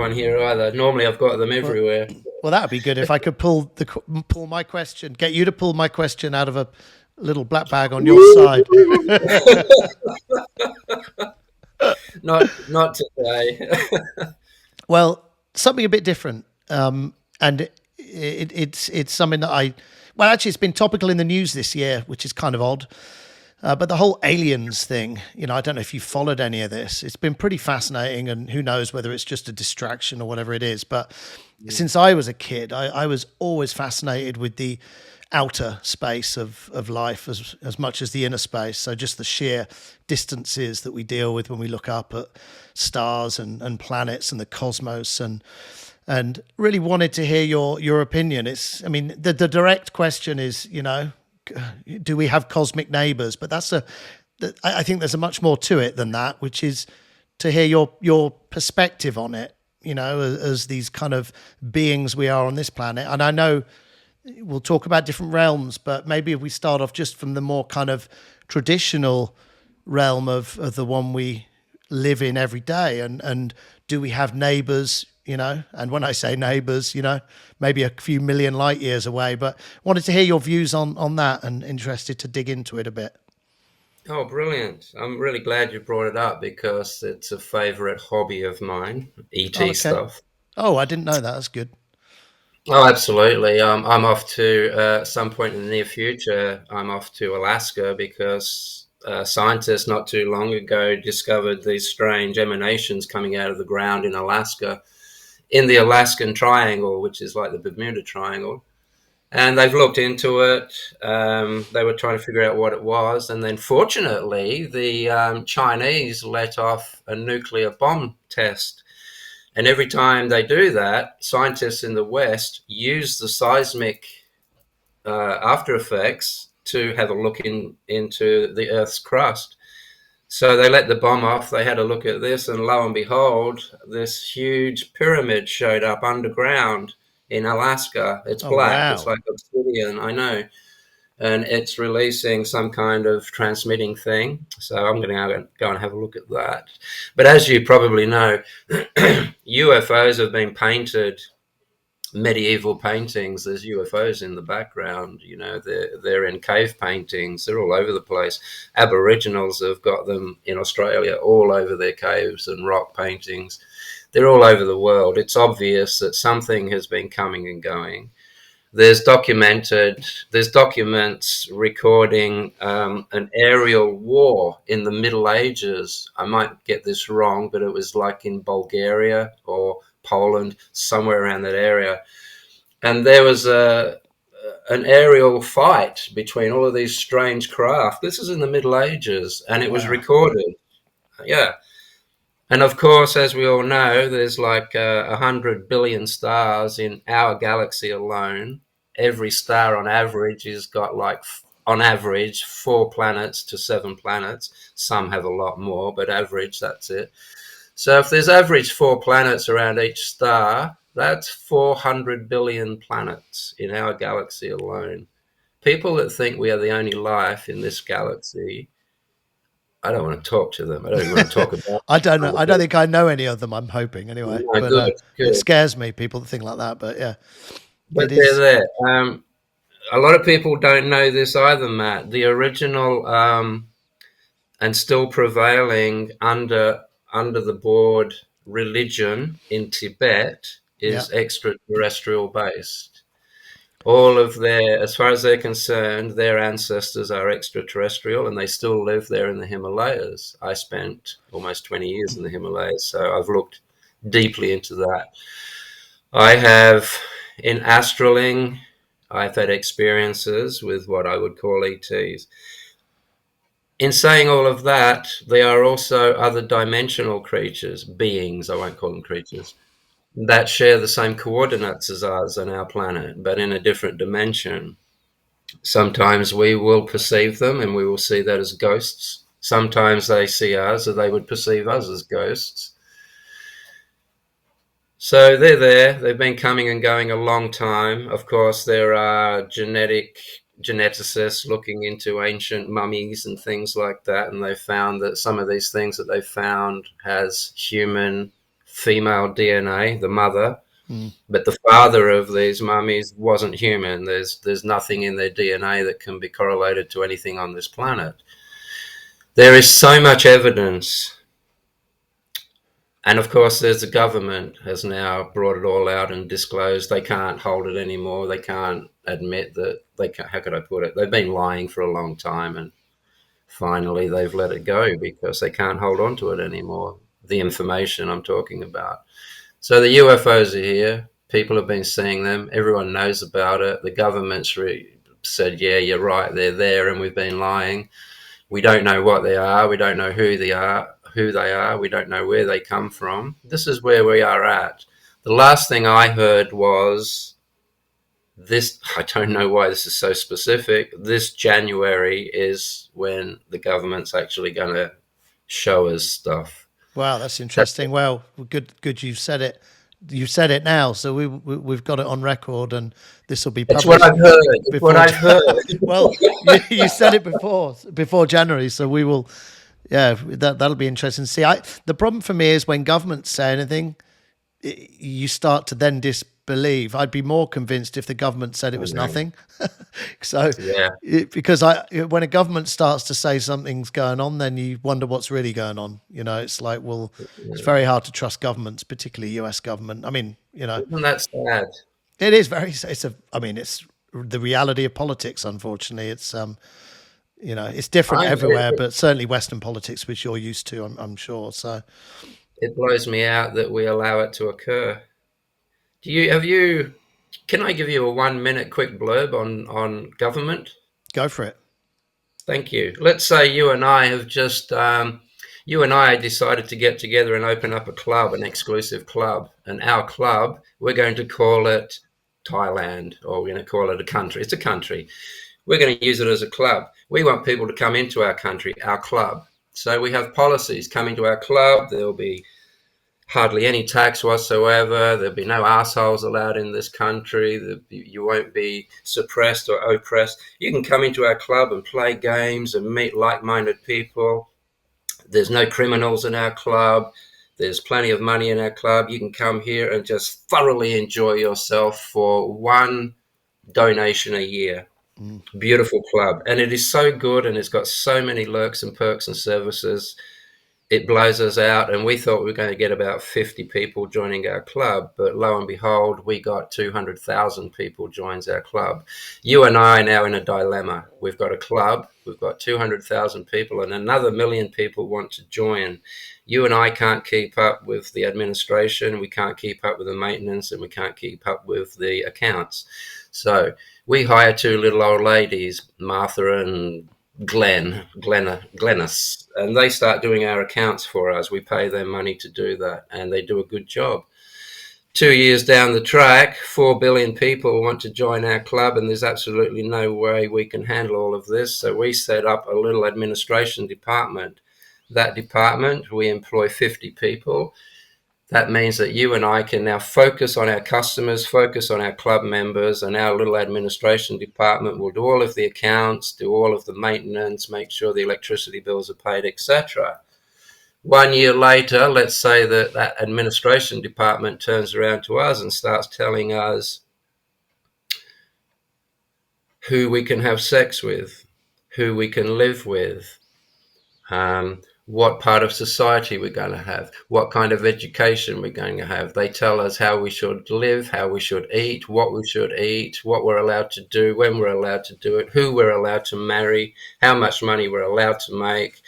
one here either. Normally I've got them Well, everywhere. well, that would be good if I could pull my question, get you to pull my question out of a little black bag on your side. Not today. Well, something a bit different, and it's something that well, actually, it's been topical in the news this year, which is kind of odd. But the whole aliens thing, I don't know if you followed any of this. It's been pretty fascinating, and who knows whether it's just a distraction or whatever it is. But since I was a kid, I was always fascinated with the outer space of life as much as the inner space. So just the sheer distances that we deal with when we look up at stars and planets and the cosmos, and really wanted to hear your opinion. I mean, the direct question is, do we have cosmic neighbors? But I think there's a much more to it than that, which is to hear your perspective on it, as these kind of beings we are on this planet. And I know we'll talk about different realms, but maybe if we start off just from the more kind of traditional realm of the one we live in every day, and do we have neighbors? And when I say neighbors, maybe a few million light years away, but wanted to hear your views on that, and interested to dig into it a bit. Oh, brilliant. I'm really glad you brought it up because it's a favorite hobby of mine, Oh, ET okay. stuff. Oh, I didn't know that. That's good. Oh, absolutely. I'm off to some point in the near future. I'm off to Alaska because scientists not too long ago discovered these strange emanations coming out of the ground in Alaska, in the Alaskan Triangle, which is like the Bermuda Triangle. And they've looked into it. They were trying to figure out what it was. And then fortunately, the Chinese let off a nuclear bomb test. And every time they do that, scientists in the West use the seismic after effects to have a look into the Earth's crust. So they let the bomb off. They had a look at this, and lo and behold, this huge pyramid showed up underground in Alaska. It's Oh, black. It's wow. like obsidian, I know. And it's releasing some kind of transmitting thing. So I'm going to go and have a look at that. But as you probably know, UFOs have been painted, medieval paintings. There's UFOs in the background. They're in cave paintings. They're all over the place. Aboriginals have got them in Australia all over their caves and rock paintings. They're all over the world. It's obvious that something has been coming and going. There's documents recording an aerial war in the Middle Ages. I might get this wrong, but it was like in Bulgaria or Poland, somewhere around that area. And there was an aerial fight between all of these strange craft. This is in the Middle Ages, and it was Wow. recorded. Yeah. And of course, as we all know, there's like 100 billion stars in our galaxy alone. Every star on average has got like, on average, 4 planets to 7 planets. Some have a lot more, but average, that's it. So if there's average 4 planets around each star, that's 400 billion planets in our galaxy alone. People that think we are the only life in this galaxy, I don't want to talk to them. I don't even want to talk about I don't know. I don't it. think I know any of them. I'm hoping anyway, No, but good, it good. scares me, people that think like that. But yeah, But it they're is. there. A lot of people don't know this either, Matt. The original and still prevailing under the board religion in Tibet Yeah. is extraterrestrial based. All of their, as far as they're concerned, their ancestors are extraterrestrial, and they still live there in the Himalayas. I spent almost 20 years in the Himalayas, so I've looked deeply into that. I have, in astraling, I've had experiences with what I would call ETs. In saying all of that, there are also other dimensional creatures, beings, I won't call them creatures, that share the same coordinates as us on our planet, but in a different dimension. Sometimes we will perceive them and we will see that as ghosts. Sometimes they see us or they would perceive us as ghosts. So they're there. They've been coming and going a long time. Of course, there are geneticists looking into ancient mummies and things like that, and they found that some of these things that they found has human female DNA, the mother, Mm. but the father of these mummies wasn't human. There's nothing in their DNA that can be correlated to anything on this planet. There is so much evidence. And of course, there's the government has now brought it all out and disclosed they can't hold it anymore. They can't admit that they can't, how could I put it? They've been lying for a long time, and finally they've let it go because they can't hold on to it anymore. The information I'm talking about. So the UFOs are here. People have been seeing them. Everyone knows about it. The government's said, yeah, you're right, they're there, and we've been lying. We don't know what they are. We don't know who they are. We don't know where they come from. This is where we are at. The last thing I heard was this. I don't know why this is so specific. This January is when the government's actually going to show us stuff. Wow, that's interesting. Well, good. You've said it. You've said it now, so we've got it on record, and this will be It's what published I've heard. It's what before. I've heard. Well, you said it before January, so we will. Yeah, that'll be interesting to see. The problem for me is when governments say anything, you start to then disbelieve. I'd be more convinced if the government said it was nothing. So, Yeah. because when a government starts to say something's going on, then you wonder what's really going on. You know, it's like, well, it's very hard to trust governments, particularly US government. I mean, you know, Isn't that sad? it is very. I mean, it's the reality of politics. Unfortunately, it's you know, it's different everywhere, but certainly Western politics, which you're used to, I'm sure. So It blows me out that we allow it to occur. Have you? Can I give you a 1 minute quick blurb on government? go for it. Thank you. Let's say you and I have just you and I decided to get together and open up a club, an exclusive club, and our club we're going to call it Thailand, or we're going to call it a country. It's a country. We're going to use it as a club. We want people to come into our country, our club. So we have policies coming to our club. There'll be hardly any tax whatsoever. There'll be no assholes allowed in this country. You won't be suppressed or oppressed. You can come into our club and play games and meet like-minded people. There's no criminals in our club. There's plenty of money in our club. You can come here and just thoroughly enjoy yourself for one donation a year. Beautiful club. And it is so good, and it's got so many lurks and perks and services. It blows us out, and we thought we were going to get about 50 people joining our club, but lo and behold, we got 200,000 people joins our club. You and I are now in a dilemma. We've got a club, we've got 200,000 people, and another million people want to join. You and I can't keep up with the administration, we can't keep up with the maintenance, and we can't keep up with the accounts. So we hire two little old ladies, Martha and Glennis, and they start doing our accounts for us. We pay them money to do that, and they do a good job. 2 years down the track, 4 billion people want to join our club, and there's absolutely no way we can handle all of this. So we set up a little administration department. That department, we employ 50 people. That means that you and I can now focus on our customers, focus on our club members, and our little administration department will do all of the accounts, do all of the maintenance, make sure the electricity bills are paid, etc. 1 year later, let's say that that administration department turns around to us and starts telling us who we can have sex with, who we can live with, what part of society we're going to have, what kind of education we're going to have. They tell us how we should live, how we should eat, what we're allowed to do, when we're allowed to do it, who we're allowed to marry, how much money we're allowed to make.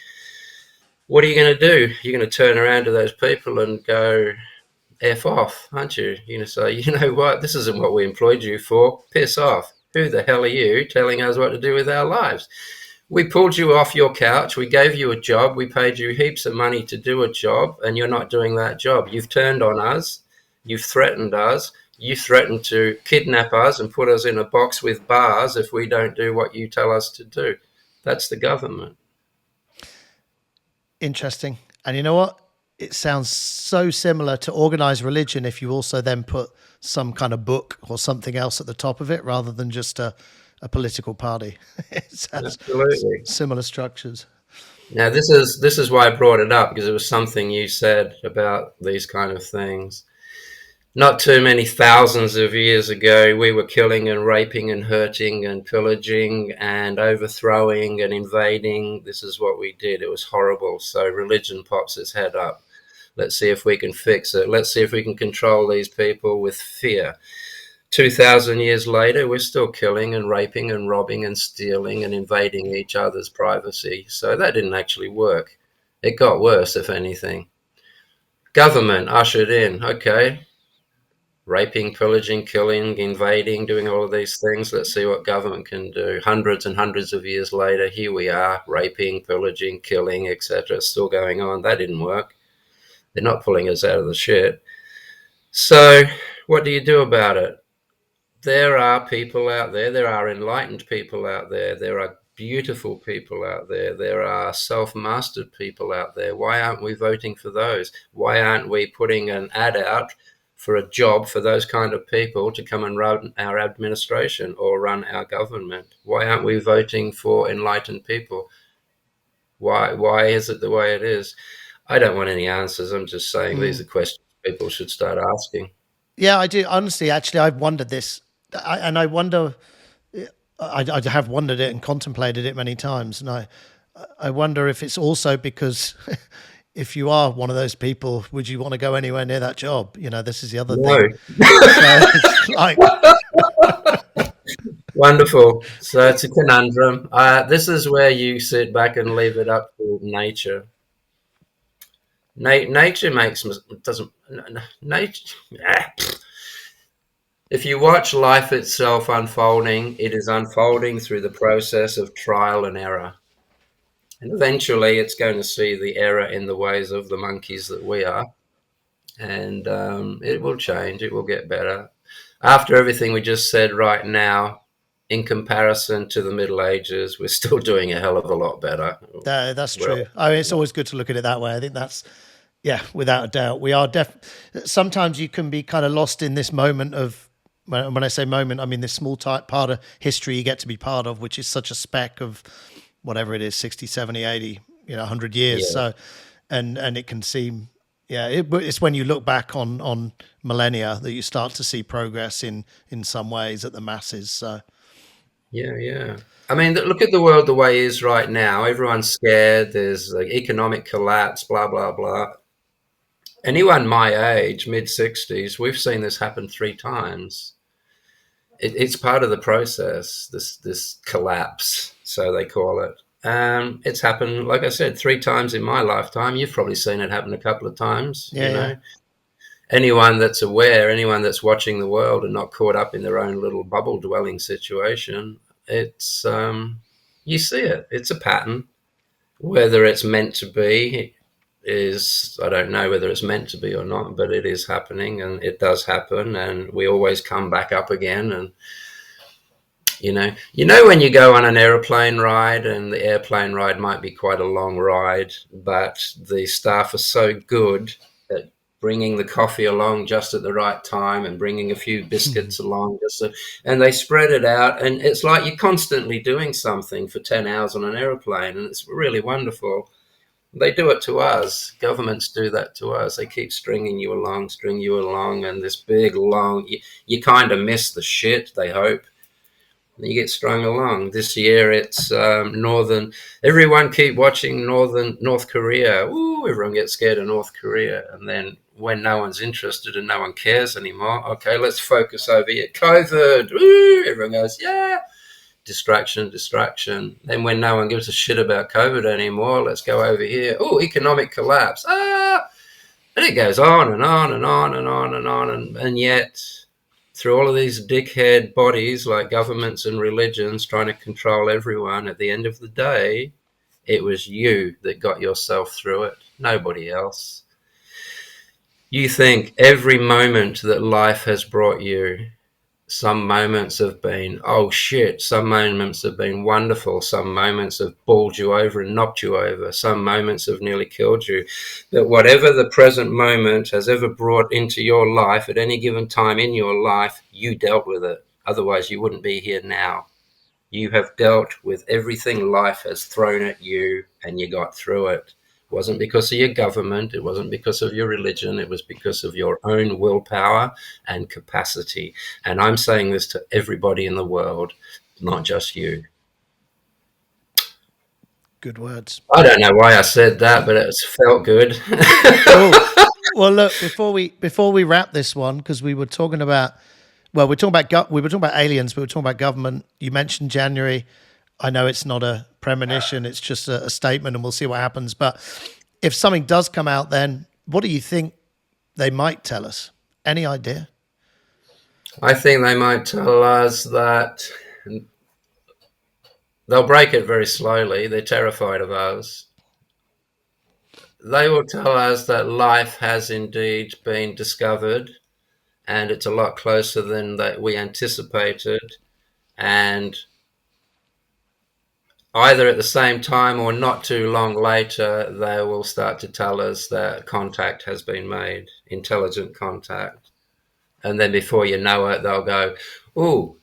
What are you going to do? You're going to turn around to those people and go, F off, aren't you? You're going to say, you know what, this isn't what we employed you for. Piss off. Who the hell are you telling us what to do with our lives? We pulled you off your couch. We gave you a job. We paid you heaps of money to do a job, and you're not doing that job. You've turned on us. You've threatened us. You threatened to kidnap us and put us in a box with bars if we don't do what you tell us to do. That's the government. Interesting. And you know what? It sounds so similar to organized religion if you also then put some kind of book or something else at the top of it rather than just a political party. It sounds Absolutely. similar structures. Now, this is why I brought it up, because it was something you said about these kind of things. Not too many thousands of years ago, we were killing and raping and hurting and pillaging and overthrowing and invading. This is what we did. It was horrible. So religion pops its head up. Let's see if we can fix it. Let's see if we can control these people with fear. 2,000 years later, we're still killing and raping and robbing and stealing and invading each other's privacy. So that didn't actually work. It got worse, if anything. Government ushered in. Okay, raping, pillaging, killing, invading, doing all of these things. Let's see what government can do. Hundreds and hundreds of years later, here we are, raping, pillaging, killing, etc. It's still going on. That didn't work. They're not pulling us out of the shit. So, what do you do about it? There are people out there. There are enlightened people out there. There are beautiful people out there. There are self-mastered people out there. Why aren't we voting for those? Why aren't we putting an ad out for a job for those kind of people to come and run our administration or run our government? Why aren't we voting for enlightened people? Why is it the way it is? I don't want any answers. I'm just saying these are questions people should start asking. Yeah, I do. Honestly, actually, I've wondered this, and I wonder. I have wondered it and contemplated it many times, and I wonder if it's also because if you are one of those people, would you want to go anywhere near that job? You know, this is the other No. thing. So it's like, Wonderful. So it's a conundrum. This is where you sit back and leave it up to nature. Nature makes doesn't nature. If you watch life itself unfolding, it is unfolding through the process of trial and error, and eventually, it's going to see the error in the ways of the monkeys that we are, and it will change. It will get better. After everything we just said right now, in comparison to the Middle Ages, we're still doing a hell of a lot better. that's Well, true. I mean, it's always good to look at it that way. I think that's, yeah, without a doubt. We are sometimes you can be kind of lost in this moment of, when I say moment, I mean this small type part of history you get to be part of, which is such a speck of whatever it is, 60, 70, 80, 100 years. yeah, So, and it can seem, yeah, it's when you look back on millennia that you start to see progress in some ways at the masses. So, yeah, yeah. I mean, look at the world the way it is right now. Everyone's scared. There's like economic collapse, blah, blah, blah. Anyone my age, mid 60s, we've seen this happen 3 times. It's part of the process, this collapse, so they call it. It's happened, like I said, 3 times in my lifetime. You've probably seen it happen a couple of times, yeah, yeah. Anyone that's aware, anyone that's watching the world and not caught up in their own little bubble dwelling situation, it's you see it. It's a pattern. Whether it's meant to be is, I don't know whether it's meant to be or not, but it is happening, and it does happen, and we always come back up again. And when you go on an airplane ride, and the airplane ride might be quite a long ride, but the staff are so good at bringing the coffee along just at the right time and bringing a few biscuits along, and they spread it out, and it's like you're constantly doing something for 10 hours on an airplane, and it's really wonderful. They do it to us. Governments do that to us. They keep stringing you along, and this big, long, you kind of miss the shit, they hope. You get strung along. This year it's everyone keep watching North Korea. Ooh, everyone gets scared of North Korea. And then when no one's interested and no one cares anymore, okay, let's focus over here. COVID. Ooh, everyone goes, yeah. Distraction, distraction. Then when no one gives a shit about COVID anymore, let's go over here. Oh, economic collapse. And it goes on and on and on and on and on. And yet, through all of these dickhead bodies like governments and religions trying to control everyone, at the end of the day, it was you that got yourself through it, nobody else. You think every moment that life has brought you, some moments have been, oh shit, some moments have been wonderful, some moments have bowled you over and knocked you over, some moments have nearly killed you. But whatever the present moment has ever brought into your life at any given time in your life, you dealt with it. Otherwise, you wouldn't be here now. You have dealt with everything life has thrown at you and you got through it. It wasn't because of your government, it wasn't because of your religion, it was because of your own willpower and capacity. And I'm saying this to everybody in the world, not just you. Good words. I don't know why I said that, but it's felt good. Cool. Well, look, before we wrap this one, because we were talking about, well, we were talking about aliens, but we were talking about government. You mentioned January. I know it's not a premonition; it's just a statement, and we'll see what happens. But if something does come out, then what do you think they might tell us? Any idea? I think they might tell us that they'll break it very slowly. They're terrified of us. They will tell us that life has indeed been discovered and it's a lot closer than that we anticipated. And either at the same time or not too long later, they will start to tell us that contact has been made, intelligent contact. And then before you know it, they'll go, "Ooh,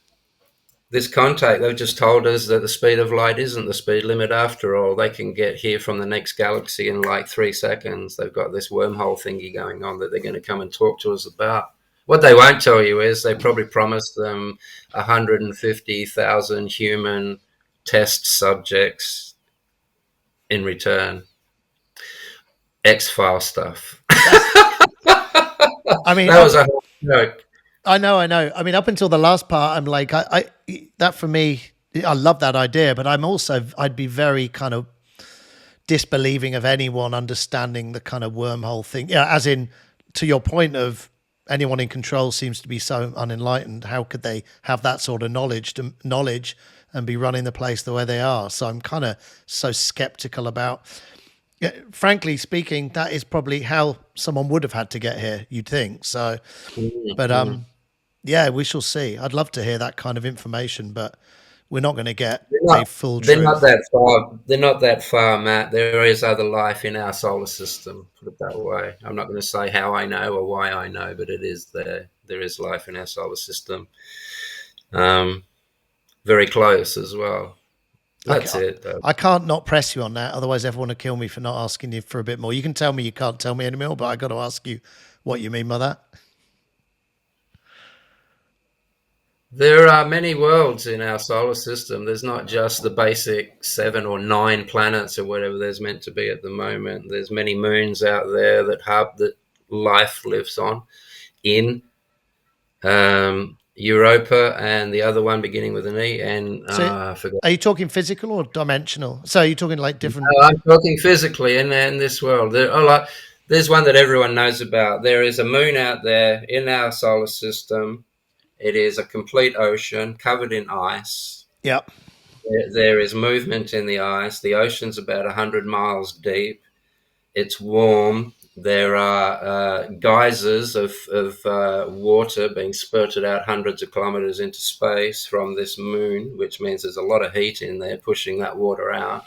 this contact, they've just told us that the speed of light isn't the speed limit after all. They can get here from the next galaxy in like 3 seconds. They've got this wormhole thingy going on that they're going to come and talk to us about." What they won't tell you is they probably promised them 150,000 human test subjects in return. X-File stuff. That's. I mean, That was a whole joke. I know, I know. I mean, up until the last part, I'm like, that for me, I love that idea, but I'd be very kind of disbelieving of anyone understanding the kind of wormhole thing. Yeah, as in, to your point of anyone in control seems to be so unenlightened. How could they have that sort of knowledge and be running the place the way they are? So I'm kind of so skeptical about. Yeah, frankly speaking, that is probably how someone would have had to get here. You'd think so, but Mm-hmm. yeah, we shall see. I'd love to hear that kind of information, but we're not going to get They're a not. full They're not truth. that far. They're not that far, Matt. There is other life in our solar system. Put it that way. I'm not going to say how I know or why I know, but it is there. There is life in our solar system. Um, Very close as well. I, That's ca- it, though. I can't not press you on that. Otherwise, everyone will kill me for not asking you for a bit more. You can tell me you can't tell me anymore, but I got to ask you what you mean by that. There are many worlds in our solar system. There's not just the basic 7 or 9 planets or whatever there's meant to be at the moment. There's many moons out there that life lives on in Europa, and the other one beginning with an E, and So, I forgot. are you talking physical or dimensional? So, are you talking like different? No, I'm talking physically in this world. There's one that everyone knows about. There is a moon out there in our solar system. It is a complete ocean covered in ice. Yeah. There is movement in the ice. The ocean's about 100 miles deep. It's warm. There are geysers of water being spurted out hundreds of kilometers into space from this moon, which means there's a lot of heat in there pushing that water out.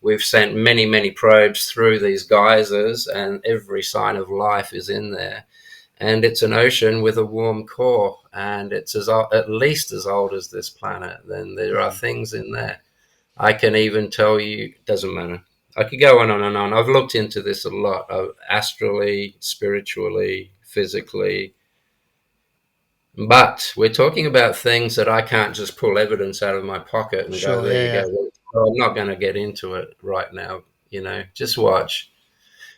We've sent many, many probes through these geysers, and every sign of life is in there. And it's an ocean with a warm core, and it's at least as old as this planet. Then there are things in there. I can even tell you, doesn't matter. I could go on and on. I've looked into this a lot, astrally, spiritually, physically. But we're talking about things that I can't just pull evidence out of my pocket and go, Sure. there you Yeah. go. Yeah. Well, I'm not going to get into it right now. Just watch.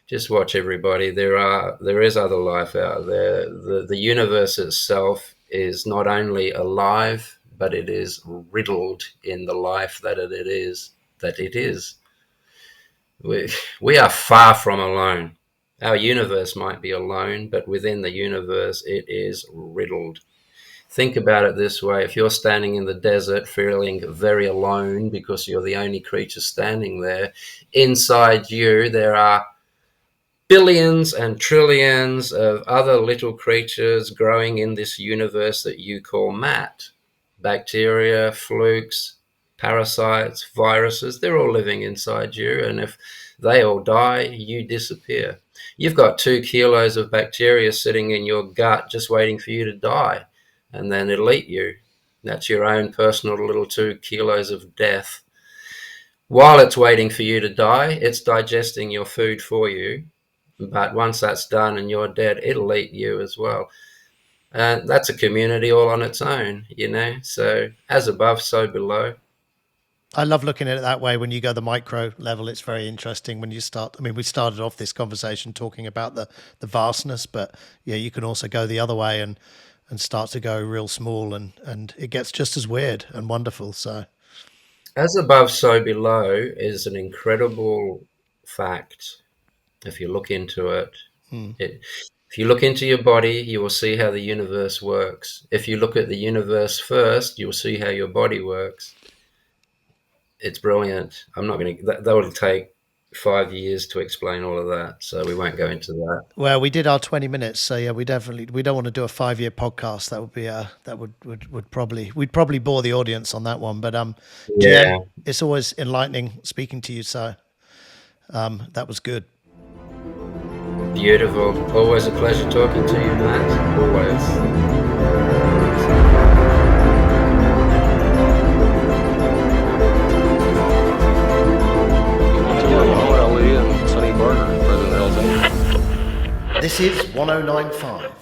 Just watch, everybody. There is other life out there. The universe itself is not only alive, but it is riddled in the life that it is. We are far from alone. Our universe might be alone, but within the universe it is riddled. Think about it this way: if you're standing in the desert feeling very alone because you're the only creature standing there, inside you there are billions and trillions of other little creatures growing in this universe that you call Matt. Bacteria, flukes, parasites, viruses, they're all living inside you. And if they all die, you disappear. You've got 2 kilos of bacteria sitting in your gut just waiting for you to die. And then it'll eat you. That's your own personal little 2 kilos of death. While it's waiting for you to die, it's digesting your food for you. But once that's done and you're dead, it'll eat you as well. And that's a community all on its own, you know. So as above, so below. I love looking at it that way. When you go the micro level, it's very interesting when you start. I mean, we started off this conversation talking about the vastness, but yeah, you can also go the other way and start to go real small, and it gets just as weird and wonderful. So As above, so below is an incredible fact if you look into it. If you look into your body, you will see how the universe works. If you look at the universe first, you'll see how your body works. It's brilliant. I'm not going to, that would take 5 years to explain all of that. So we won't go into that. well, we did our 20 minutes. So yeah, we don't want to do a 5 year podcast. That would be that would probably we'd probably bore the audience on that one. But GM, Yeah, it's always enlightening speaking to you. So that was good. beautiful. Always a pleasure talking to you, Matt. Always. Ali and Sonny Barker, President Helsinki. This is 1095.